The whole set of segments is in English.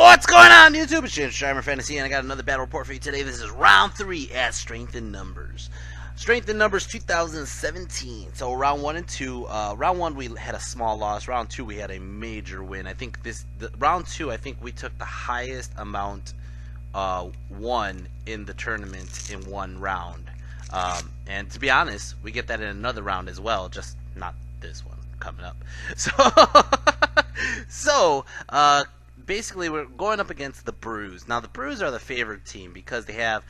What's going on, YouTube? It's James Strimer Fantasy, and I got another battle report for you today. This is round 3 at Strength in Numbers. Strength in Numbers 2017. So round 1 and 2. Round 1 we had a small loss. Round 2 we had a major win. I think round 2 I think we took the highest amount won in the tournament in one round. And to be honest, we get that in another round as well, just not this one coming up. So basically, we're going up against the Brews. Now, the Brews are the favorite team because they have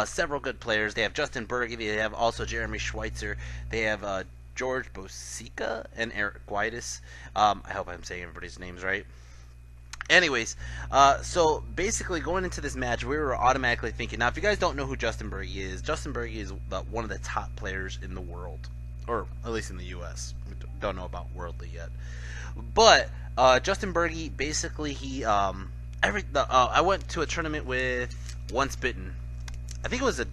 several good players. They have Justin Berge. They have also Jeremy Schweitzer. They have George Bosica and Eric Guidis. I hope I'm saying everybody's names right. Anyways, so basically going into this match, we were automatically thinking, now if you guys don't know who Justin Berge is one of the top players in the world, or at least in the US. We don't know about worldly yet. But Justin Berge, basically, he I went to a tournament with Once Bitten. I think it was a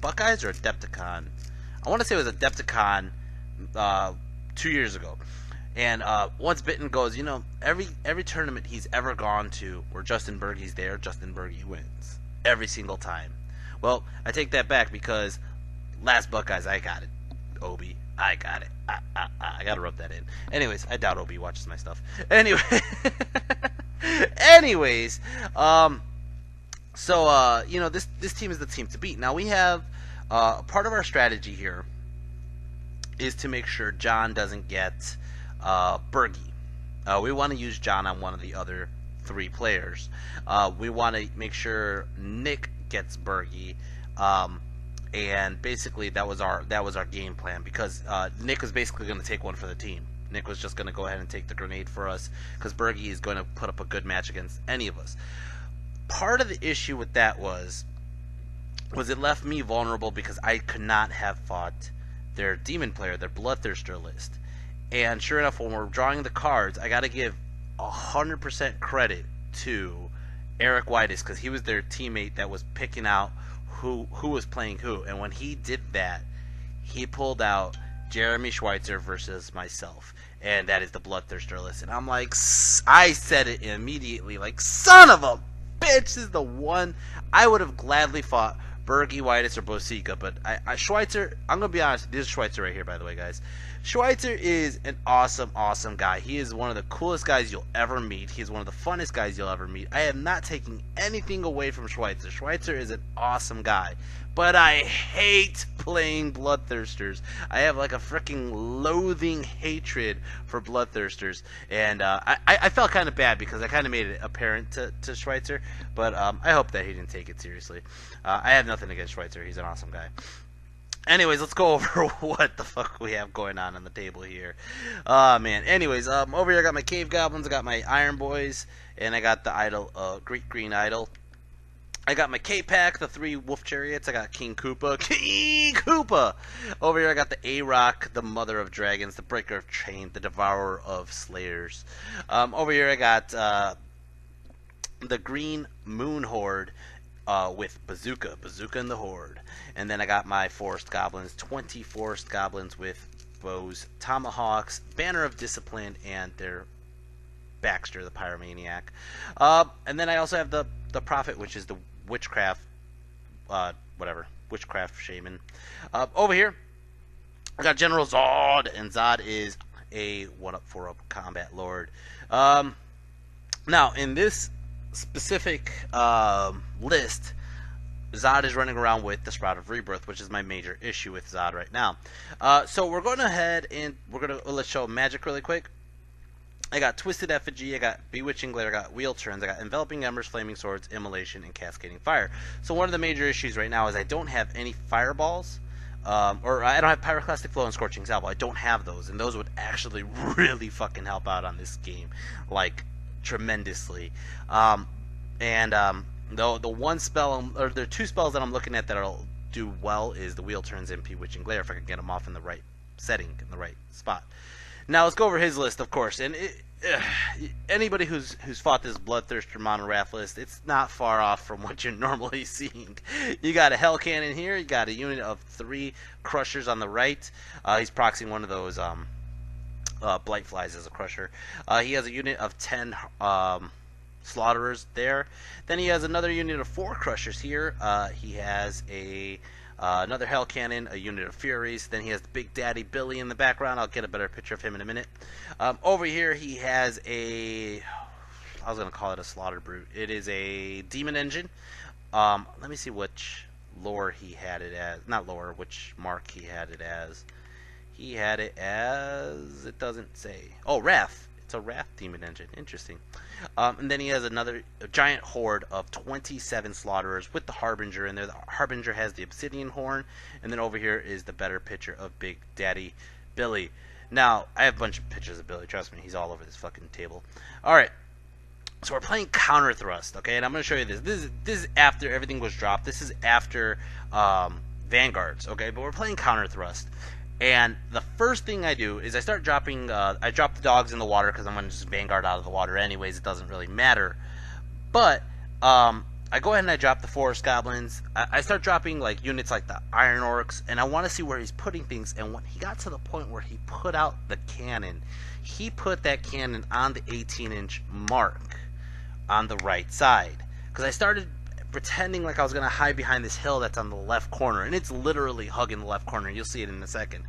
Buckeyes or Adepticon. I want to say it was Adepticon 2 years ago. And Once Bitten goes, you know, every tournament he's ever gone to where Justin Berge's there, Justin Berge wins every single time. Well, I take that back because last Buckeyes I got it, Obi. I got it. I gotta rub that in. Anyways, I doubt Obi watches my stuff. Anyways, you know, this team is the team to beat. Now we have part of our strategy here is to make sure John doesn't get Berge. We want to use John on one of the other 3 players. We want to make sure Nick gets Berge. And basically that was our game plan, because Nick was basically going to take one for the team. Nick was just going to go ahead and take the grenade for us because Berge is going to put up a good match against any of us. Part of the issue with that was it left me vulnerable because I could not have fought their demon player, their bloodthirster list. And sure enough, when we're drawing the cards, I got to give 100% credit to Eric Guidis because he was their teammate that was picking out who was playing who, and when he did that, he pulled out Jeremy Schweitzer versus myself, and that is the bloodthirster list. And I'm like, I said it immediately, like, son of a bitch, this is the one. I would have gladly fought Berge, Guidis, or Bosica, but Schweitzer, I'm gonna be honest, this is Schweitzer right here, by the way, guys. Schweitzer is an awesome guy. He is one of the coolest guys you'll ever meet. He's one of the funnest guys you'll ever meet. I am not taking anything away from Schweitzer. Schweitzer is an awesome guy. But I hate playing Bloodthirsters. I have like a freaking loathing hatred for Bloodthirsters. And I felt kind of bad because I kind of made it apparent to Schweitzer. But I hope that he didn't take it seriously. I have nothing against Schweitzer. He's an awesome guy. Anyways, let's go over what the fuck we have going on the table here. Man. Anyways, over here I got my Cave Goblins, I got my Iron Boys, and I got the Idol, Greek Green Idol. I got my K-Pack, the 3 Wolf Chariots, I got King Koopa. King Koopa! Over here I got the A-Rock, the Mother of Dragons, the Breaker of Chains, the Devourer of Slayers. Over here I got the Green Moon Horde, with Bazooka and the Horde. And then I got my Forest Goblins, 20 Forest Goblins with bows, tomahawks, Banner of Discipline, and their Baxter, the Pyromaniac. And then I also have the Prophet, which is the Witchcraft, Witchcraft Shaman. Over here, I got General Zod, and Zod is a 1-up, 4-up combat lord. Now, in this specific list, Zod is running around with the Sprout of Rebirth, which is my major issue with Zod right now. So we're going ahead and let's show magic really quick. I got Twisted Effigy, I got Bewitching Glare, I got Wheel Turns, I got Enveloping Embers, Flaming Swords, Immolation, and Cascading Fire. So one of the major issues right now is I don't have any Fireballs, or I don't have Pyroclastic Flow and Scorching Salvo. I don't have those, and those would actually really fucking help out on this game, like, tremendously. The one spell, or there are 2 spells that I'm looking at that'll do well is the Wheel Turns and Bewitching Glare if I can get them off in the right setting, in the right spot. Now let's go over his list, of course, and anybody who's fought this Bloodthirster Monorath list, it's not far off from what you're normally seeing. You got a Hell Cannon here, you got a unit of 3 Crushers on the right. He's proxying one of those Blight Flies as a Crusher. He has a unit of 10 Slaughterers there. Then he has another unit of 4 Crushers here. He has another Hell Cannon, a unit of Furies. Then he has the Big Daddy Billy in the background. I'll get a better picture of him in a minute. Over here he has I was going to call it a Slaughter Brute. It is a Demon Engine. Let me see which lore he had it as. Not lore, which mark he had it as. He had it as... It doesn't say. Oh, Wrath. It's a Wrath Demon Engine. Interesting. And then he has a giant horde of 27 Slaughterers with the Harbinger in there. The Harbinger has the Obsidian Horn. And then over here is the better picture of Big Daddy Billy. Now, I have a bunch of pictures of Billy. Trust me, he's all over this fucking table. Alright. So we're playing Counter Thrust, okay? And I'm going to show you this. This is after everything was dropped. This is after Vanguards, okay? But we're playing Counter Thrust. And the first thing I do is I start dropping, I drop the dogs in the water because I'm going to just Vanguard out of the water anyways. It doesn't really matter. But I go ahead and I drop the Forest Goblins. I start dropping like units like the Iron Orcs, and I want to see where he's putting things. And when he got to the point where he put out the cannon, he put that cannon on the 18-inch mark on the right side. Because I started pretending like I was going to hide behind this hill that's on the left corner, and it's literally hugging the left corner. You'll see it in a second.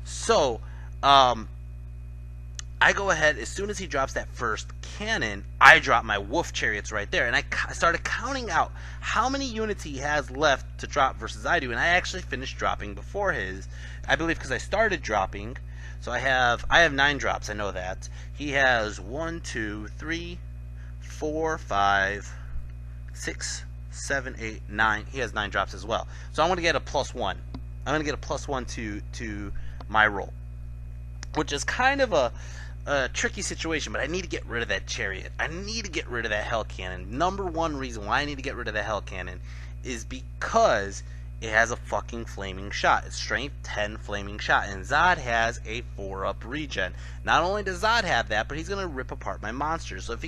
So I go ahead, as soon as he drops that first cannon, I drop my Wolf Chariots right there, and I started counting out how many units he has left to drop versus I do, and I actually finished dropping before his, I believe, because I started dropping. So I have 9 drops, I know that. He has 1, 2, 3, 4, 5, 6, 7, 8, 9. He has 9 drops as well. So I'm going to get a +1. I'm going to get a +1 to my roll, which is kind of a tricky situation, but I need to get rid of that chariot. I need to get rid of that Hell Cannon. Number one reason why I need to get rid of the Hell Cannon is because it has a fucking flaming shot. It's strength 10 flaming shot, and Zod has a 4-up regen. Not only does Zod have that, but he's gonna rip apart my monsters. So if I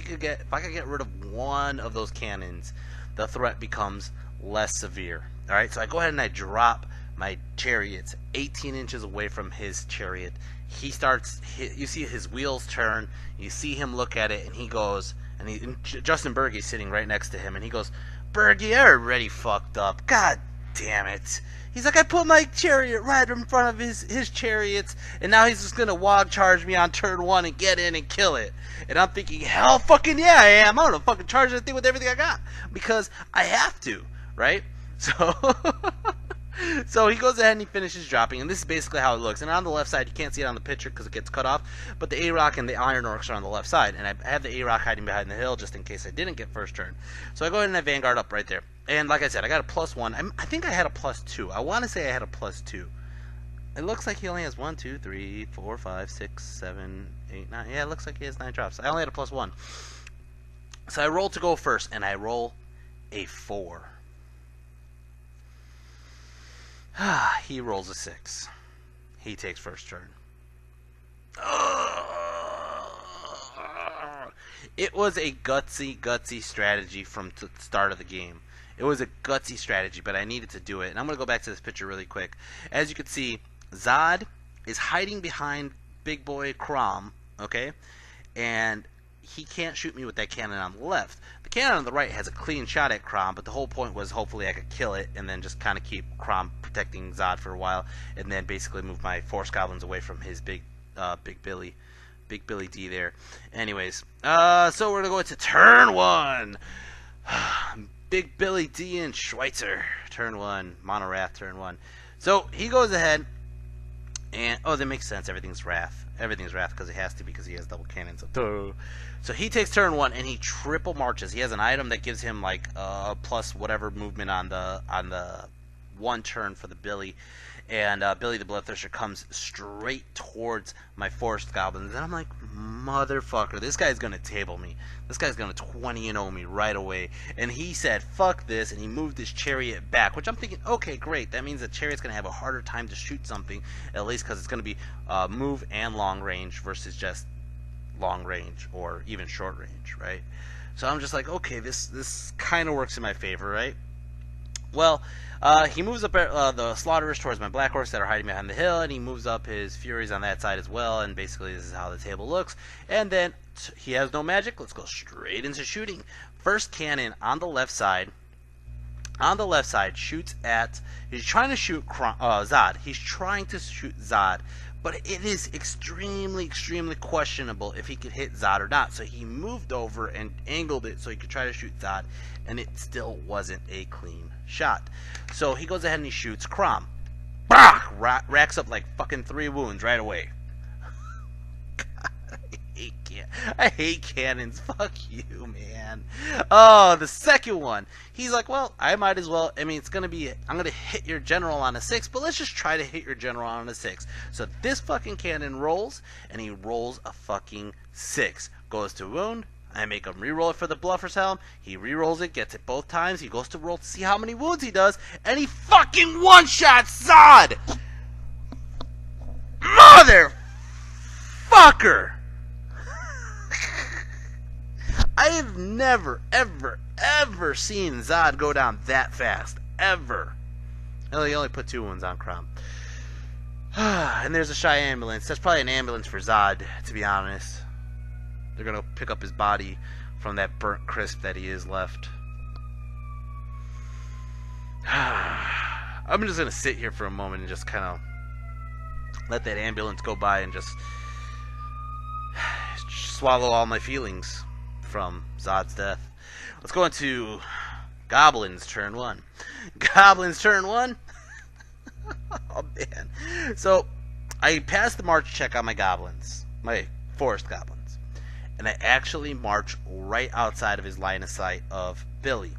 could get rid of one of those cannons, the threat becomes less severe. All right, so I go ahead and I drop my chariots 18 inches away from his chariot. He starts. You see his wheels turn. You see him look at it, and he goes. And Justin Bergey's sitting right next to him, and he goes, "Bergey, you're already fucked up. God damn it." He's like, "I put my chariot right in front of his chariots, and now he's just gonna wog charge me on turn 1 and get in and kill it." And I'm thinking, hell fucking yeah, I am. I'm gonna fucking charge that thing with everything I got because I have to, right? So, so he goes ahead and he finishes dropping, and this is basically how it looks. And on the left side, you can't see it on the picture because it gets cut off, but the A-Rock and the Iron Orcs are on the left side, and I have the A-Rock hiding behind the hill just in case I didn't get first turn. So I go ahead and I Vanguard up right there. And like I said, I got a +1. I think I had a +2. I want to say I had a +2. It looks like he only has 1, 2, 3, 4, 5, 6, 7, 8, 9. Yeah, it looks like he has 9 drops. I only had a +1. So I roll to go first, and I roll a 4. He rolls a 6. He takes first turn. It was a gutsy strategy from the start of the game. It was a gutsy strategy, but I needed to do it. And I'm going to go back to this picture really quick. As you can see, Zod is hiding behind Big Boy Crom, okay? And he can't shoot me with that cannon on the left. The cannon on the right has a clean shot at Crom, but the whole point was hopefully I could kill it and then just kind of keep Crom protecting Zod for a while, and then basically move my Force Goblins away from his Big Billy D there. Anyways, so we're going to go into turn 1. Big Billy D and Schweitzer, turn 1. Mono Wrath, turn 1. So he goes ahead, and oh, that makes sense. Everything's Wrath. Everything's Wrath because it has to, because he has double cannons. So he takes turn 1 and he triple marches. He has an item that gives him like plus whatever movement on the 1 turn for the Billy. And Billy the Bloodthirster comes straight towards my Forest Goblins. And I'm like, motherfucker, this guy's going to table me. This guy's going to 20-0 me right away. And he said, fuck this, and he moved his chariot back. Which I'm thinking, okay, great. That means the chariot's going to have a harder time to shoot something. At least because it's going to be move and long range versus just long range or even short range, right? So I'm just like, okay, this kind of works in my favor, right? Well, he moves up the slaughterers towards my black horse that are hiding behind the hill, and he moves up his furies on that side as well, and basically this is how the table looks. And then he has no magic. Let's go straight into shooting. First cannon on the left side. On the left side, shoots at... He's trying to shoot Zod. He's trying to shoot Zod, but it is extremely, extremely questionable if he could hit Zod or not. So he moved over and angled it so he could try to shoot Zod, and it still wasn't a clean shot. So he goes ahead and he shoots Crom. Bah! Racks up like fucking 3 wounds right away. I hate cannons. Fuck you, man. Oh, the second one. He's like, well, I might as well. I mean, it's going to be, I'm going to hit your general on a 6, but let's just try to hit your general on a 6. So this fucking cannon rolls, and he rolls a fucking 6. Goes to wound. I make him re-roll it for the bluffer's helm. He re-rolls it, gets it both times. He goes to roll to see how many wounds he does, and he fucking one-shots Zod! Motherfucker! I have never, ever, ever seen Zod go down that fast. Ever. Well, he only put 2 wounds on Crom. And there's a shy ambulance. That's probably an ambulance for Zod, to be honest. They're going to pick up his body from that burnt crisp that he is left. I'm just going to sit here for a moment and just kind of let that ambulance go by and just swallow all my feelings from Zod's death. Let's go into Goblins turn 1. Goblins turn 1. Oh man. So I passed the march check on my goblins, my forest goblins, and I actually march right outside of his line of sight of Billy.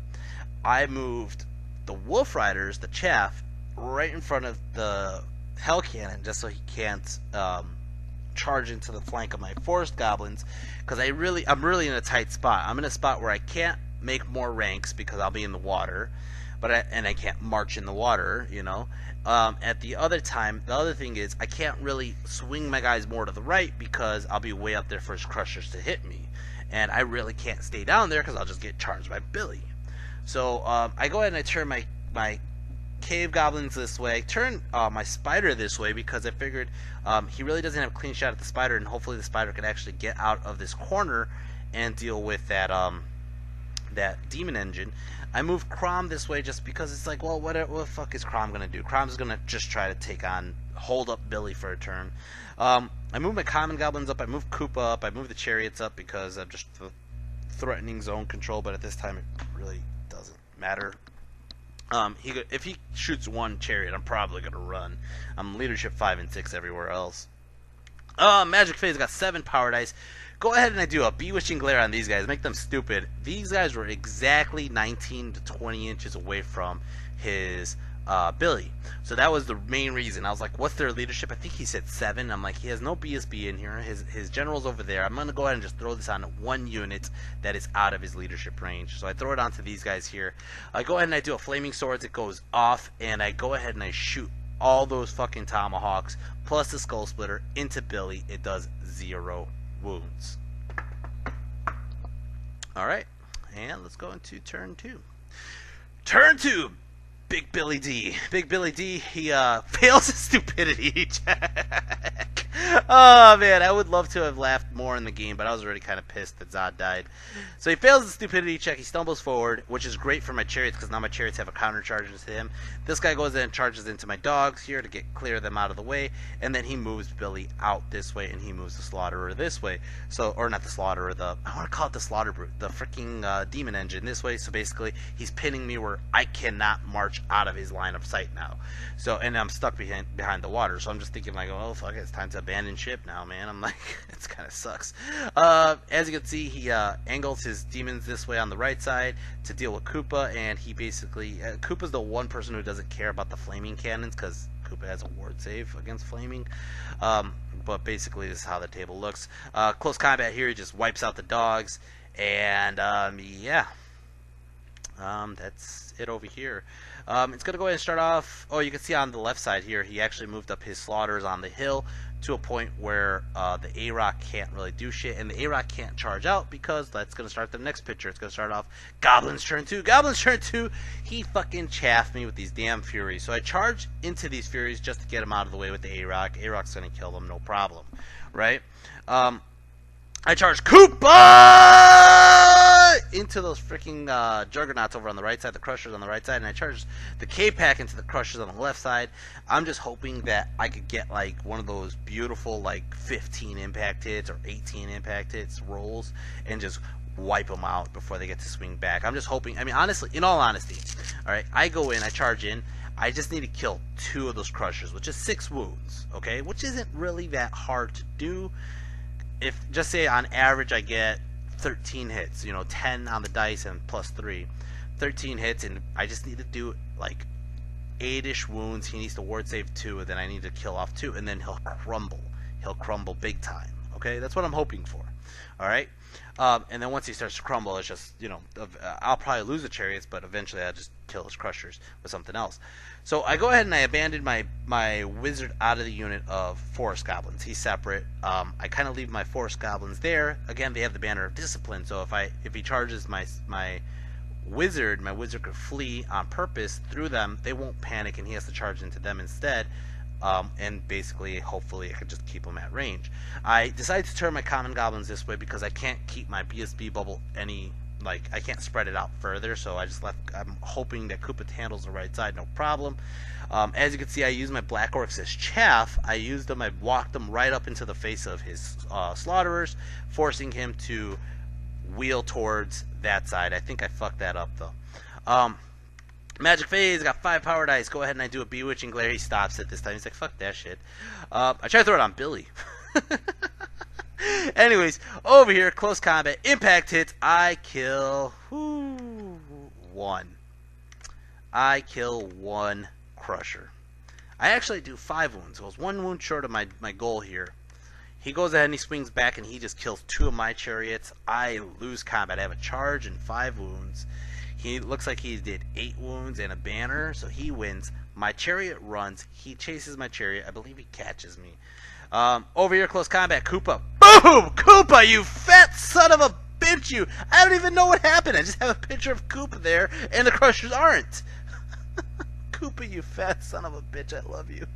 I moved the wolf riders, the chaff, right in front of the hell cannon just so he can't charge into the flank of my forest goblins, because I'm really in a tight spot. I'm in a spot where I can't make more ranks because I'll be in the water, and I can't march in the water, you know. At the other time, the other thing is I can't really swing my guys more to the right because I'll be way up there for his crushers to hit me, and I really can't stay down there because I'll just get charged by Billy. So I go ahead and I turn my cave goblins this way, turn my spider this way because I figured he really doesn't have a clean shot at the spider, and hopefully the spider can actually get out of this corner and deal with that that demon engine. I move Crom this way just because it's like, well, what the fuck is Crom gonna do? Crom's gonna just try to hold up Billy for a turn. I move my common goblins up, I move Koopa up, I move the chariots up because I'm just threatening zone control, but at this time it really doesn't matter. If he shoots 1 chariot, I'm probably gonna run. I'm leadership 5 and 6 everywhere else. Magic phase got 7 power dice. Go ahead and I do a bewitching glare on these guys, make them stupid. These guys were exactly 19 to 20 inches away from his Billy, so that was the main reason. I was like, what's their leadership? I think he said 7. I'm like, he has no BSB in here, his general's over there. I'm gonna go ahead and just throw this on 1 unit that is out of his leadership range. So I throw it onto these guys here. I go ahead and I do a flaming swords. It goes off, and I go ahead and I shoot all those fucking tomahawks plus the skull splitter into Billy. It does 0 wounds. Alright, and let's go into turn 2. Turn 2, Big Billy D. Big Billy D, he fails his stupidity check. Oh man, I would love to have laughed more in the game, but I was already kind of pissed that Zod died. So he fails the stupidity check, he stumbles forward, which is great for my chariots because now my chariots have a counter charge into him. This guy goes in and charges into my dogs here to clear them out of the way, and then he moves Billy out this way, and he moves the slaughterer this way. So, or not the slaughterer, I want to call it the slaughter brute, the freaking demon engine this way. So basically, he's pinning me where I cannot march out of his line of sight now. So, and I'm stuck behind the water. So I'm just thinking like, oh fuck, it's time to abandon ship now, man. I'm like, it kind of sucks. As you can see, he angles his demons this way on the right side to deal with Koopa, and he basically Koopa's the one person who doesn't care about the flaming cannons because Koopa has a ward save against flaming. But basically, this is how the table looks. Close combat here, he just wipes out the dogs, and yeah. That's it over here. It's going to go ahead and start off. Oh, you can see on the left side here, he actually moved up his slaughters on the hill to a point where the A-Rock can't really do shit, and the A-Rock can't charge out because that's going to start the next picture. It's going to start off Goblins turn 2. Goblins turn 2. He fucking chaffed me with these damn Furies. So I charge into these Furies just to get him out of the way with the A-Rock. A-Rock's going to kill them, no problem. Right? I charge Koopa into those freaking Juggernauts over on the right side, the Crushers on the right side, and I charge the K-Pack into the Crushers on the left side. I'm just hoping that I could get like one of those beautiful like 15 impact hits or 18 impact hits rolls and just wipe them out before they get to swing back. I'm just hoping. I mean, honestly, in all honesty, all right, I go in, I charge in. I just need to kill 2 of those Crushers, which is 6 wounds, okay, which isn't really that hard to do. If just say on average I get 13 hits, 10 on the dice and plus 3, 13 hits, and I just need to do like 8-ish wounds. He needs to ward save 2, and then I need to kill off 2, and then he'll crumble big time. Okay, that's what I'm hoping for. All right, and then once he starts to crumble, it's just I'll probably lose the chariots, but eventually I'll just kill his Crushers with something else. So I go ahead and I abandon my wizard out of the unit of Forest Goblins. He's separate. I kind of leave my Forest Goblins there. Again, they have the banner of discipline, so if he charges my wizard could flee on purpose through them. They won't panic, and he has to charge into them instead. And basically, hopefully, I can just keep them at range. I decided to turn my common goblins this way because I can't keep my BSB bubble I can't spread it out further, so I just left. I'm hoping that Koopa handles the right side, no problem. As you can see, I used my Black Orcs as chaff. I used them, I walked them right up into the face of his slaughterers, forcing him to wheel towards that side. I think I fucked that up, though. Magic Phase, I got 5 power dice. Go ahead and I do a Bewitching Glare. He stops it this time. He's like, fuck that shit. I try to throw it on Billy. Anyways, over here, close combat, impact hits. I kill 1. I kill 1 Crusher. I actually do 5 wounds. So I was 1 wound short of my goal here. He goes ahead and he swings back and he just kills 2 of my chariots. I lose combat. I have a charge and 5 wounds. He looks like he did 8 wounds and a banner, so he wins. My chariot runs. He chases my chariot. I believe he catches me. Over here, close combat, Koopa. Boom! Koopa, you fat son of a bitch, you! I don't even know what happened. I just have a picture of Koopa there, and the Crushers aren't. Koopa, you fat son of a bitch, I love you.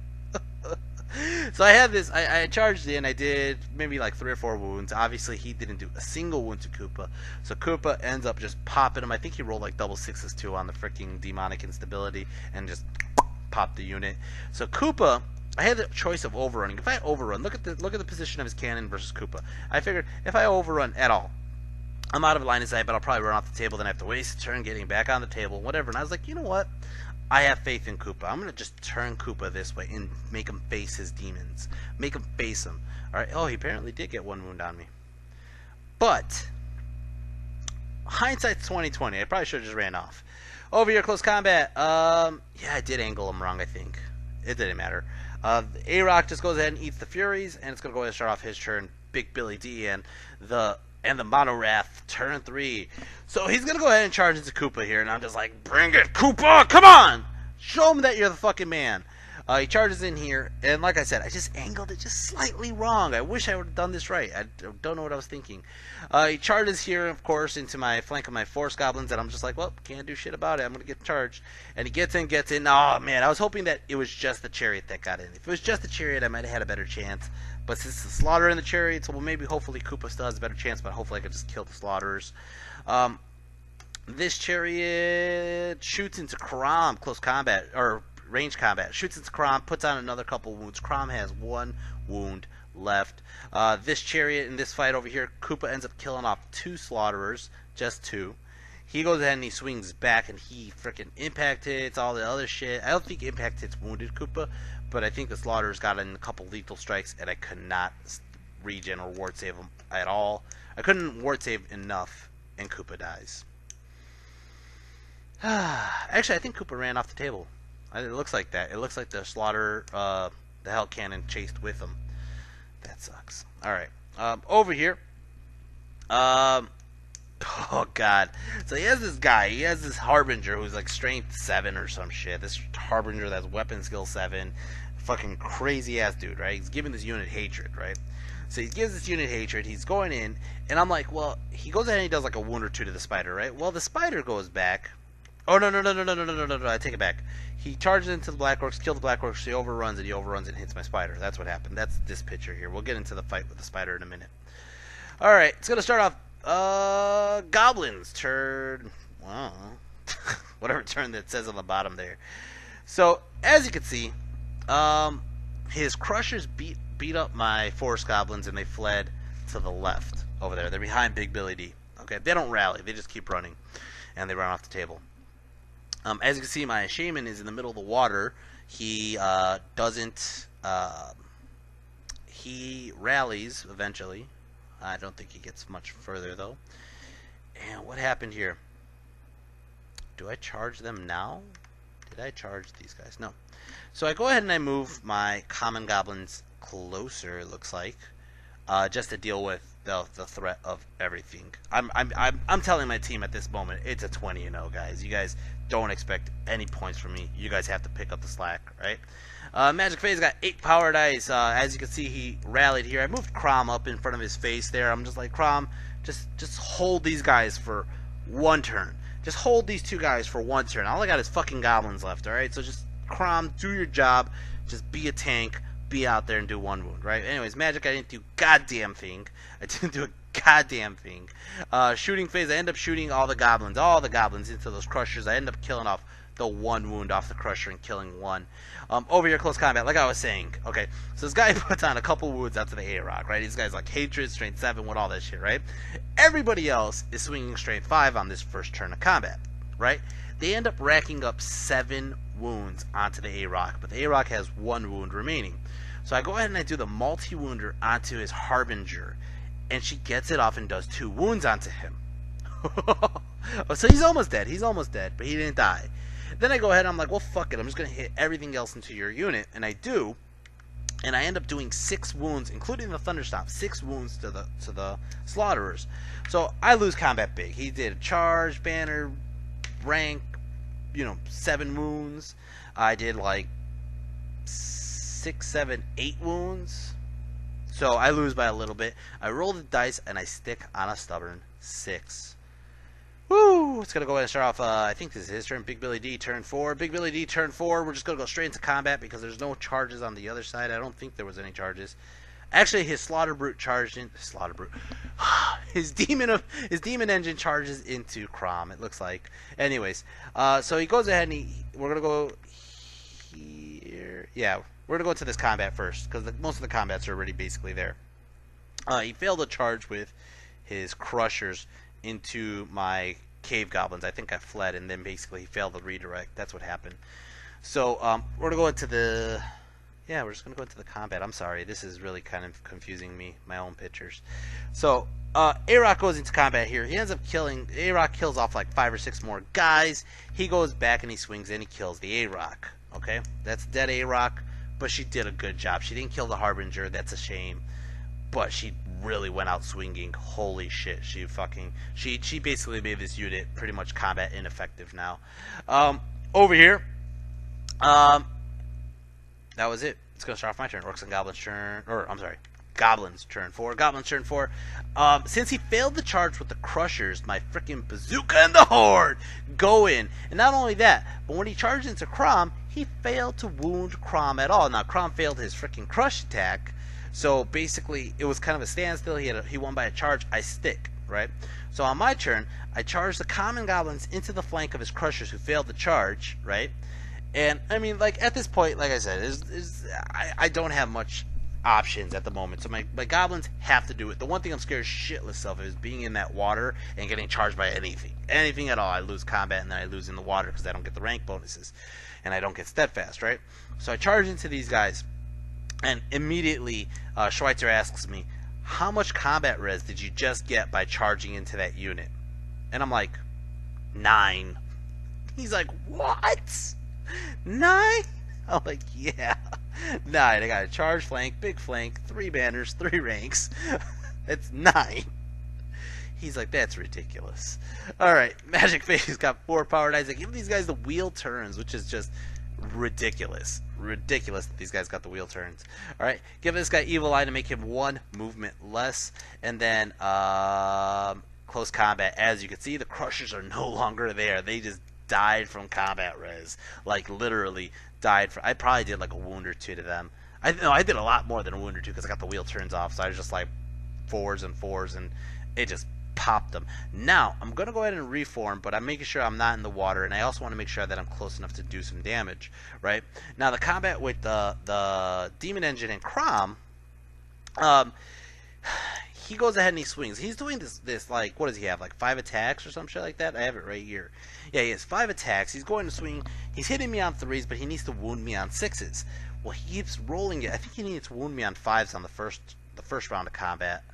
So I had this, I charged in, I did maybe like 3 or 4 wounds. Obviously, he didn't do a single wound to Koopa. So Koopa ends up just popping him. I think he rolled like double 6s too on the freaking demonic instability and just popped the unit. So Koopa, I had the choice of overrunning. If I overrun, look at the position of his cannon versus Koopa. I figured if I overrun at all, I'm out of line of sight, but I'll probably run off the table. Then I have to waste a turn getting back on the table, whatever. And I was like, you know what? I have faith in Koopa. I'm going to just turn Koopa this way and make him face his demons. Make him face them. Alright, oh, he apparently did get 1 wound on me. But, hindsight's 20/20. I probably should have just ran off. Over here, close combat. Yeah, I did angle him wrong, I think. It didn't matter. A-Rock just goes ahead and eats the Furies, and it's going to go ahead and start off his turn. Big Billy D and the Mono Wrath, turn 3. So he's going to go ahead and charge into Koopa here, and I'm just like, bring it, Koopa, come on! Show him that you're the fucking man. He charges in here, and like I said, I just angled it just slightly wrong. I wish I would have done this right. I don't know what I was thinking. He charges here, of course, into my flank of my Forest Goblins, and I'm just like, well, can't do shit about it. I'm going to get charged. And he gets in. Oh, man, I was hoping that it was just the chariot that got in. If it was just the chariot, I might have had a better chance. But since the slaughter in the chariots, well, maybe hopefully Koopa still has a better chance, but hopefully I could just kill the slaughterers. This chariot shoots into Karam, close combat, or range combat. Shoots into Karam, puts on another couple wounds. Karam has 1 wound left. This chariot in this fight over here, Koopa ends up killing off 2 slaughterers, just 2. He goes ahead and he swings back and he freaking impact hits, all the other shit. I don't think impact hits wounded Koopa, but I think the slaughterers got in a couple lethal strikes and I could not regen or ward save him at all. I couldn't ward save enough and Koopa dies. Actually, I think Koopa ran off the table. It looks like that. It looks like the slaughter, the Hell Cannon chased with him. That sucks. Alright. Over here. Oh god. So he has this guy, he has this Harbinger who's like strength 7 or some shit. This Harbinger that's weapon skill 7. Fucking crazy ass dude, right? He's giving this unit hatred, right? So he gives this unit hatred, he's going in, and I'm like, well, he goes ahead and he does like a wound or two to the spider, right? Well, the spider goes back. Oh, no, I take it back. He charges into the Black Orcs, kills the Black Orcs, he overruns and hits my spider. That's what happened. That's this picture here. We'll get into the fight with the spider in a minute. Alright, it's going to start off, Goblins turn, well, whatever turn that says on the bottom there. So, as you can see, his Crushers beat up my Forest Goblins and they fled to the left over there. They're behind Big Billy D. Okay, they don't rally, they just keep running, and they run off the table. As you can see, my Shaman is in the middle of the water. He doesn't, he rallies eventually. I don't think he gets much further though. And what happened here? Do I charge them now? Did I charge these guys? No. So I go ahead and I move my common goblins closer, it looks like, just to deal with the threat of everything. I'm telling my team at this moment, it's a 20-0, guys. You guys don't expect any points from me. You guys have to pick up the slack, right? Magic Phase got 8 power dice. As you can see, he rallied here. I moved Crom up in front of his face there. I'm just like, Crom, just hold these guys for one turn. Just hold these two guys for one turn. All I got is fucking goblins left, alright? So just, Crom, do your job. Just be a tank. Be out there and do one wound, right? Anyways, Magic, I didn't do goddamn thing. I didn't do a goddamn thing. Shooting Phase, I end up shooting all the goblins into those Crushers. I end up killing off the one wound off the Crusher and killing one. Over here, close combat, like I was saying. Okay, so this guy puts on a couple wounds out to the A-Rock, right? These guys like hatred, strength 7, with all that shit, right? Everybody else is swinging strength 5 on this first turn of combat, right? They end up racking up 7 wounds onto the A-Rock, but the A-Rock has 1 wound remaining. So I go ahead and I do the multi-wounder onto his Harbinger, and she gets it off and does 2 wounds onto him. So he's almost dead, but he didn't die. Then I go ahead and I'm like, well, fuck it, I'm just going to hit everything else into your unit, and I do, and I end up doing 6 wounds, including the Thunderstomp, 6 wounds to the Slaughterers. So I lose combat big. He did a charge, banner, rank, 7 wounds. I did like 6, 7, 8 wounds. So I lose by a little bit. I roll the dice and I stick on a stubborn 6. Woo! It's going to go ahead and start off, I think this is his turn. Big Billy D, turn 4. Big Billy D, turn 4. We're just going to go straight into combat because there's no charges on the other side. I don't think there was any charges. Actually, his Slaughter Brute charged in... Slaughter Brute. his demon engine charges into Crom, it looks like. Anyways, so he goes ahead and we're going to go here. Yeah, we're going to go into this combat first because most of the combats are already basically there. He failed to charge with his Crushers into my Cave Goblins. I think I fled, and then basically he failed the redirect. That's what happened. So we're gonna go into the we're just gonna go into the combat. I'm sorry, this is really kind of confusing me, my own pictures. So A-Rock goes into combat here. He ends up killing A-Rock, kills off like 5 or 6 more guys. He goes back and he swings in, he kills the A-Rock. Okay, that's dead A-Rock, but she did a good job. She didn't kill the Harbinger. That's a shame, but she really went out swinging. Holy shit, she basically made this unit pretty much combat ineffective now. Over here, that was it. It's gonna start off my turn. Orcs and Goblins turn, or I'm sorry, Goblins turn 4. Goblins turn 4. Since he failed the charge with the Crushers, my freaking Bazooka and the Horde go in, and not only that, but when he charged into Crom, he failed to wound Crom at all. Now Crom failed his freaking crush attack. So basically, it was kind of a standstill. He won by a charge. I stick, right? So on my turn, I charge the common goblins into the flank of his Crushers who failed the charge, right? And I mean, like at this point, like I said, I don't have much options at the moment. So my goblins have to do it. The one thing I'm scared shitless of is being in that water and getting charged by anything at all. I lose combat and then I lose in the water because I don't get the rank bonuses and I don't get steadfast, right? So I charge into these guys. And immediately, Schweitzer asks me, how much combat res did you just get by charging into that unit? And I'm like, 9. He's like, what? 9? I'm like, yeah, 9. I got a charge flank, big flank, 3 banners, 3 ranks. It's 9. He's like, that's ridiculous. Alright, Magic Face got 4 power dice. I give these guys the wheel turns, which is just ridiculous. Ridiculous that these guys got the wheel turns. Alright, give this guy Evil Eye to make him 1 movement less. And then, close combat. As you can see, the Crushers are no longer there. They just died from combat res. Like, literally died. I probably did like a wound or 2 to them. I did a lot more than a wound or 2 because I got the wheel turns off. So I was just like 4s and 4s, and it just popped them. Now, I'm going to go ahead and reform, but I'm making sure I'm not in the water, and I also want to make sure that I'm close enough to do some damage, right? Now, the combat with the Demon Engine and Crom, he goes ahead and he swings. He's doing this like, what does he have, like 5 attacks or some shit like that? I have it right here. Yeah, he has 5 attacks. He's going to swing. He's hitting me on 3s, but he needs to wound me on 6s. Well, he keeps rolling it. I think he needs to wound me on 5s on the first round of combat.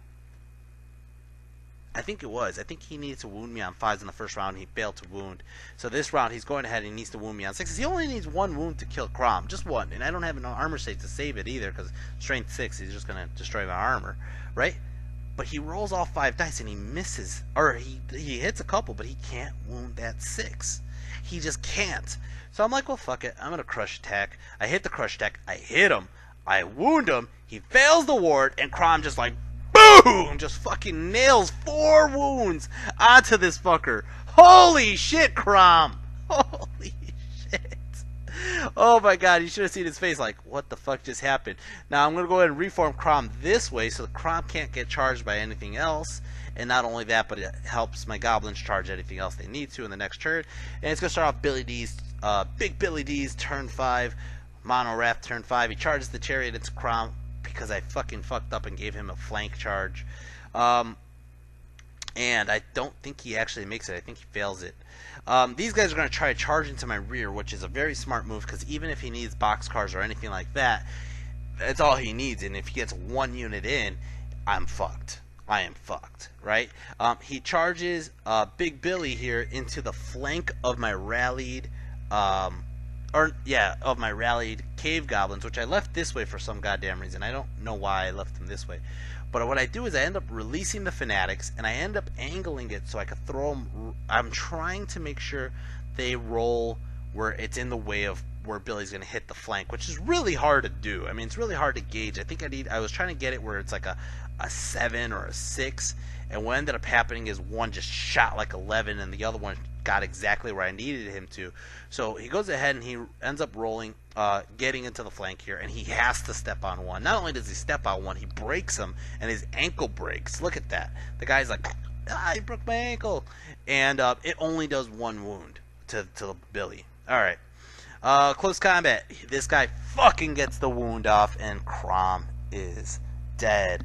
I think it was. I think he needed to wound me on 5s in the first round. He failed to wound. So this round, he's going ahead and he needs to wound me on 6s. He only needs 1 wound to kill Crom. Just 1. And I don't have an armor save to save it either, because strength 6, he's just going to destroy my armor. Right? But he rolls all 5 dice and he misses. Or he hits a couple, but he can't wound that 6. He just can't. So I'm like, well, fuck it. I'm going to crush attack. I hit the crush attack. I hit him. I wound him. He fails the ward. And Crom just like, boom! Just fucking nails 4 wounds onto this fucker. Holy shit, Crom! Holy shit. Oh my god, you should have seen his face like, what the fuck just happened? Now I'm going to go ahead and reform Crom this way so Crom can't get charged by anything else. And not only that, but it helps my Goblins charge anything else they need to in the next turn. And it's going to start off Billy D's, Big Billy D's turn 5. Mono Wrath turn 5. He charges the Chariot into Crom because I fucking fucked up and gave him a flank charge. And I don't think he actually makes it. I think he fails it. These guys are going to try to charge into my rear, which is a very smart move because even if he needs boxcars or anything like that, that's all he needs. And if he gets 1 unit in, I'm fucked. I am fucked, right? He charges Big Billy here into the flank of my rallied of my rallied cave goblins, which I left this way for some goddamn reason. I don't know why I left them this way. But what I do is I end up releasing the fanatics, and I end up angling it so I can throw them. I'm trying to make sure they roll where it's in the way of where Billy's going to hit the flank, which is really hard to do. I mean, it's really hard to gauge. I was trying to get it where it's like a 7 or a 6, and what ended up happening is one just shot like 11, and the other one got exactly where I needed him to. So he goes ahead and he ends up rolling, getting into the flank here, and he has to step on one. Not only does he step on one, he breaks him, and his ankle breaks. Look at that. The guy's like, he broke my ankle. And it only does 1 wound to Billy. Alright. Close combat. This guy fucking gets the wound off, and Crom is dead.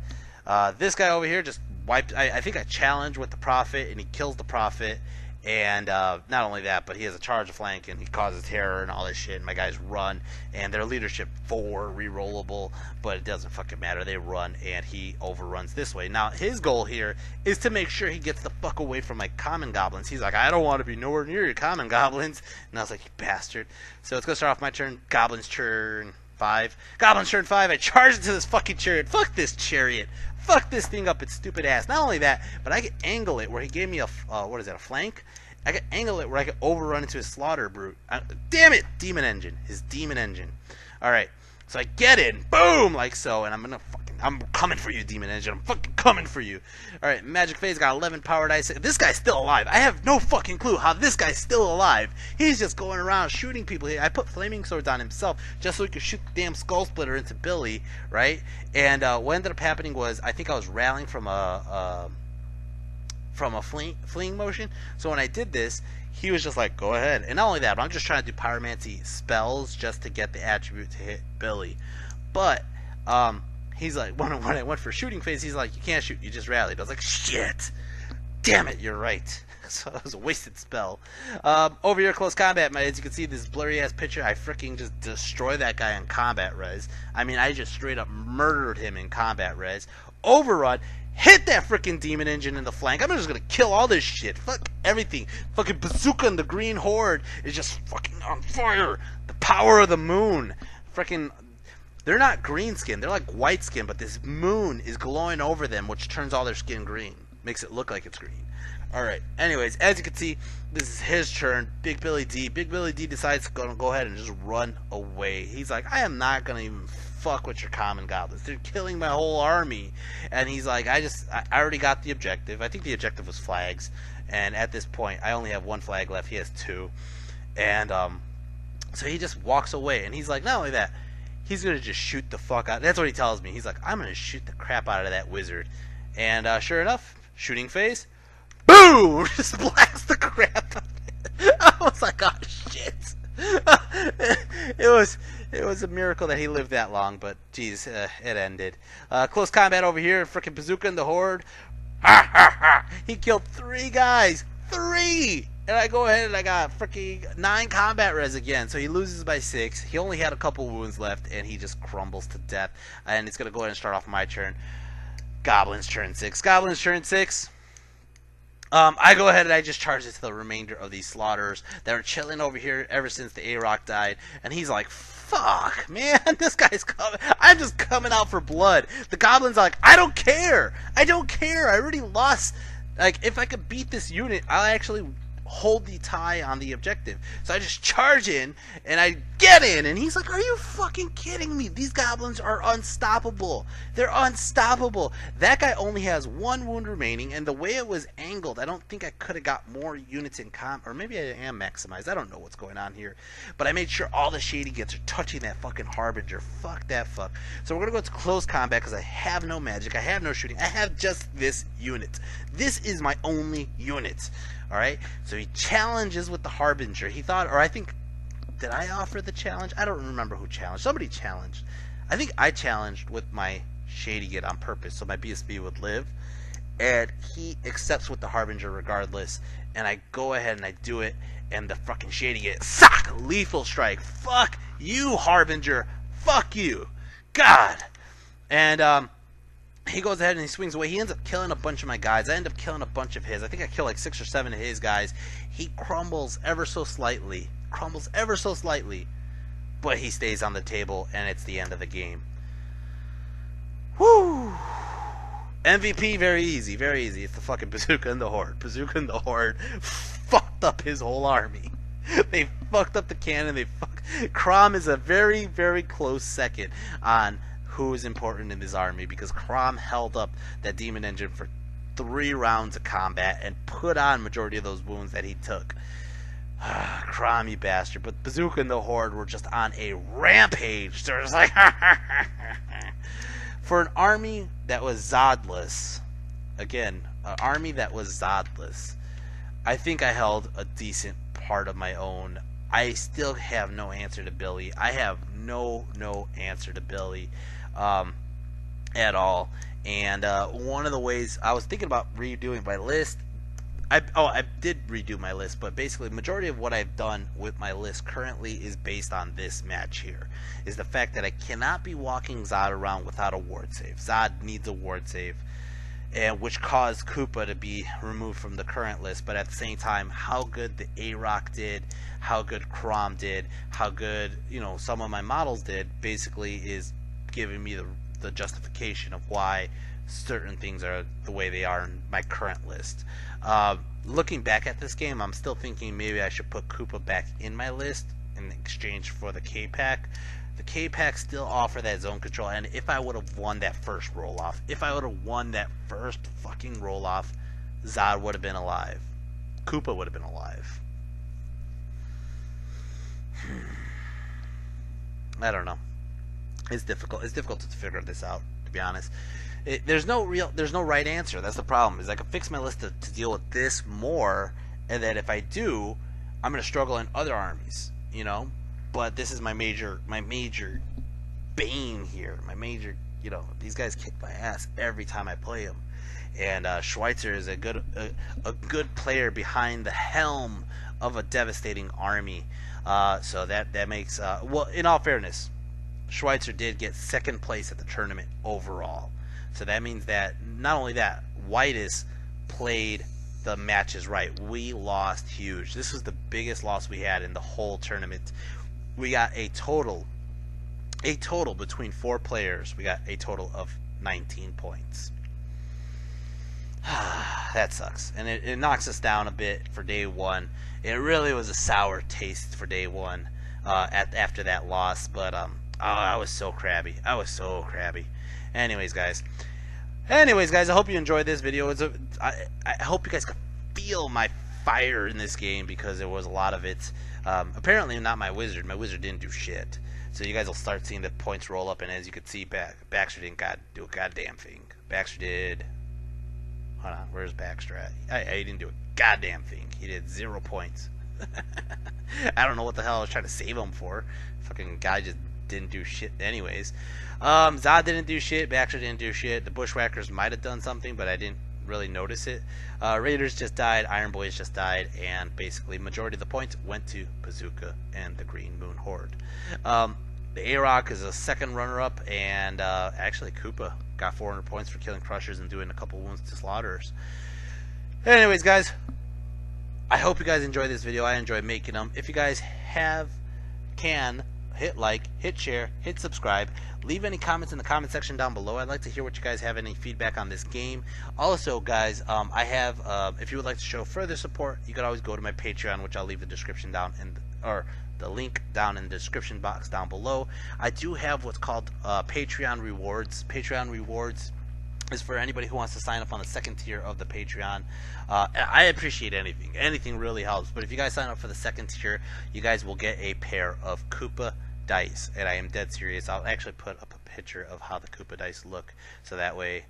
This guy over here just wiped. I think I challenged with the Prophet, and he kills the Prophet. And not only that, but he has a charge flank, and he causes terror and all this shit. And my guys run, and their leadership 4 rerollable, but it doesn't fucking matter. They run, and he overruns this way. Now his goal here is to make sure he gets the fuck away from my common goblins. He's like, I don't want to be nowhere near your common goblins. And I was like, you bastard. So it's gonna start off my turn. Goblins turn 5. Goblins turn 5. I charge into this fucking chariot. Fuck this chariot. Fuck this thing up its stupid ass. Not only that, but I can angle it where he gave me a, what is that, a flank? I can angle it where I can overrun into his slaughter brute. Damn it! Demon Engine. His Demon Engine. Alright. So I get in. Boom! Like so. And I'm coming for you, Demon Engine. I'm fucking coming for you. Alright. Magic Phase got 11 power dice. This guy's still alive. I have no fucking clue how this guy's still alive. He's just going around shooting people. I put flaming swords on himself just so he could shoot the damn skull splitter into Billy. Right? And what ended up happening was I think I was rallying from a fleeing motion. So when I did this, he was just like, go ahead. And not only that, but I'm just trying to do pyromancy spells just to get the attribute to hit Billy. But he's like, when I went for shooting phase, he's like, you can't shoot, you just rallied. I was like, shit, damn it, you're right. So it was a wasted spell. Over here, close combat, as you can see, this blurry ass picture, I freaking just destroy that guy in combat res. I mean, I just straight up murdered him in combat res. Overrun. Hit that freaking Demon Engine in the flank. I'm just gonna kill all this shit. Fuck everything. Fucking Bazooka and the Green Horde is just fucking on fire. The power of the moon. Freaking, they're not green skin. They're like white skin, but this moon is glowing over them, which turns all their skin green. Makes it look like it's green. Alright, anyways, as you can see, this is his turn. Big Billy D. Big Billy D decides to go ahead and just run away. He's like, I am not going to even fuck with your common goblins. They're killing my whole army. And he's like, I already got the objective. I think the objective was flags. And at this point, I only have one flag left. He has two. And so he just walks away. And he's like, not only that, he's going to just shoot the fuck out. That's what he tells me. He's like, I'm going to shoot the crap out of that wizard. And sure enough, shooting phase. Boom! Just blacks the crap out of it. I was like, oh shit. It was a miracle that he lived that long, but geez, it ended. Close combat over here. Frickin' Bazooka and the Horde. He killed 3 guys. 3! And I go ahead and I got frickin' 9 combat res again. So he loses by 6. He only had a couple wounds left, and he just crumbles to death. And it's gonna go ahead and start off my turn. Goblins turn 6. Goblins turn 6. I go ahead and I just charge it to the remainder of these slaughters that are chilling over here ever since the A-Rock died. And he's like, fuck, man, this guy's coming. I'm just coming out for blood. The goblins are like, I don't care. I don't care. I already lost. Like, if I could beat this unit, I'll actually hold the tie on the objective. So I just charge in and I get in, and he's like, are you fucking kidding me? These goblins are unstoppable. They're unstoppable. That guy only has 1 wound remaining, and the way it was angled, I don't think I could have got more units in or maybe I am maximized. I don't know what's going on here, but I made sure all the shady gets are touching that fucking Harbinger. Fuck that fuck. So we're gonna go to close combat because I have no magic, I have no shooting, I have just this unit. This is my only unit. Alright, so he challenges with the Harbinger. He thought, or I think, did I offer the challenge? I don't remember who challenged. Somebody challenged. I think I challenged with my Shady Git on purpose so my BSB would live. And he accepts with the Harbinger regardless. And I go ahead and I do it. And the fucking Shady Git, sock! Lethal strike. Fuck you, Harbinger. Fuck you. God. And, he goes ahead and he swings away. He ends up killing a bunch of my guys. I end up killing a bunch of his. I think I killed like 6 or 7 of his guys. He crumbles ever so slightly. Crumbles ever so slightly. But he stays on the table, and it's the end of the game. Woo! MVP, very easy, very easy. It's the fucking Bazooka and the Horde. Bazooka and the Horde fucked up his whole army. They fucked up the cannon. Crom is a very, very close second on who is important in this army, because Crom held up that Demon Engine for 3 rounds of combat and put on majority of those wounds that he took. Crom, you bastard. But Bazooka and the Horde were just on a rampage. They're just like for an army that was Zodless, again, an army that was Zodless, I think I held a decent part of my own. I still have no answer to Billy. I have no answer to Billy at all. And one of the ways I was thinking about redoing my list, I did redo my list, but basically majority of what I've done with my list currently is based on this match here, is the fact that I cannot be walking Zod around without a ward save. Zod needs a ward save, and which caused Koopa to be removed from the current list. But at the same time, how good the A-Rock did, how good Crom did, how good, you know, some of my models did, basically is giving me the justification of why certain things are the way they are in my current list. Looking back at this game, I'm still thinking maybe I should put Koopa back in my list in exchange for the K-Pack. The K-Pack still offer that zone control, and if I would have won that first roll-off, if I would have won that first fucking roll-off, Zod would have been alive. Koopa would have been alive. I don't know. It's difficult. It's difficult to figure this out, to be honest. There's no right answer. That's the problem. Is I can fix my list to deal with this more, and then if I do, I'm gonna struggle in other armies, you know. But this is my major bane here. My major, you know, these guys kick my ass every time I play them. And Schweitzer is a good player behind the helm of a devastating army. So that makes well, in all fairness, Schweitzer did get 2nd place at the tournament overall. So that means that not only that, Whitus played the matches right. We lost huge. This was the biggest loss we had in the whole tournament. We got a total between 4 players, we got a total of 19 points. That sucks, and it knocks us down a bit for day one. It really was a sour taste for day one after that loss, but oh, I was so crabby. I was so crabby. Anyways, guys. I hope you enjoyed this video. I hope you guys could feel my fire in this game because there was a lot of it. Apparently not my wizard. My wizard didn't do shit. So you guys will start seeing the points roll up, and as you can see, Baxter didn't do a goddamn thing. Baxter did. Hold on, where's Baxter at? He didn't do a goddamn thing. He did 0 points. I don't know what the hell I was trying to save him for. Fucking guy just didn't do shit anyways. Zod didn't do shit. Baxter didn't do shit. The Bushwhackers might have done something, but I didn't really notice it. Raiders just died. Iron Boys just died. And basically, majority of the points went to Bazooka and the Green Moon Horde. The A-Rock is a second runner-up, and actually Koopa got 400 points for killing Crushers and doing a couple wounds to Slaughterers. Anyways, guys, I hope you guys enjoyed this video. I enjoyed making them. If you guys can hit like, hit share, hit subscribe. Leave any comments in the comment section down below. I'd like to hear what you guys have any feedback on this game. Also, guys, I have if you would like to show further support, you could always go to my Patreon, which I'll leave the description down or the link down in the description box down below. I do have what's called Patreon rewards. Patreon rewards is for anybody who wants to sign up on the second tier of the Patreon. I appreciate anything. Anything really helps. But if you guys sign up for the second tier, you guys will get a pair of Koopa dice. And I am dead serious. I'll actually put up a picture of how the Koopa dice look, so that way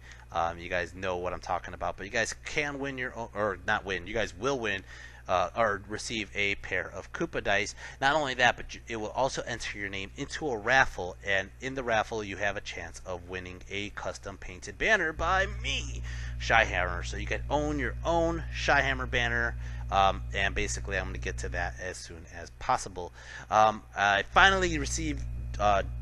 you guys know what I'm talking about. But you guys can win your own, or not win, you guys will win or receive a pair of Koopa dice. Not only that, but it will also enter your name into a raffle, and in the raffle you have a chance of winning a custom painted banner by me, Shyhammer. So you can own your own Shyhammer banner, and basically I'm going to get to that as soon as possible. I finally received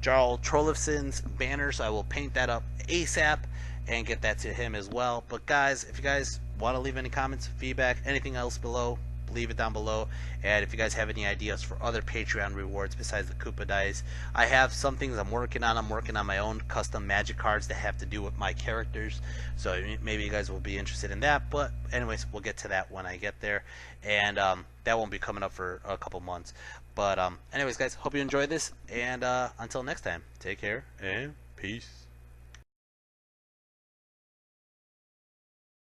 Jarl Trollifson's banner, so I will paint that up ASAP and get that to him as well. But guys, if you guys want to leave any comments, feedback, anything else below, leave it down below. And if you guys have any ideas for other Patreon rewards besides the Koopa dice, I have some things I'm working on. I'm working on my own custom magic cards that have to do with my characters, so maybe you guys will be interested in that. But anyways, we'll get to that when I get there, and that won't be coming up for a couple months. But anyways, guys, hope you enjoyed this, and until next time, take care and peace.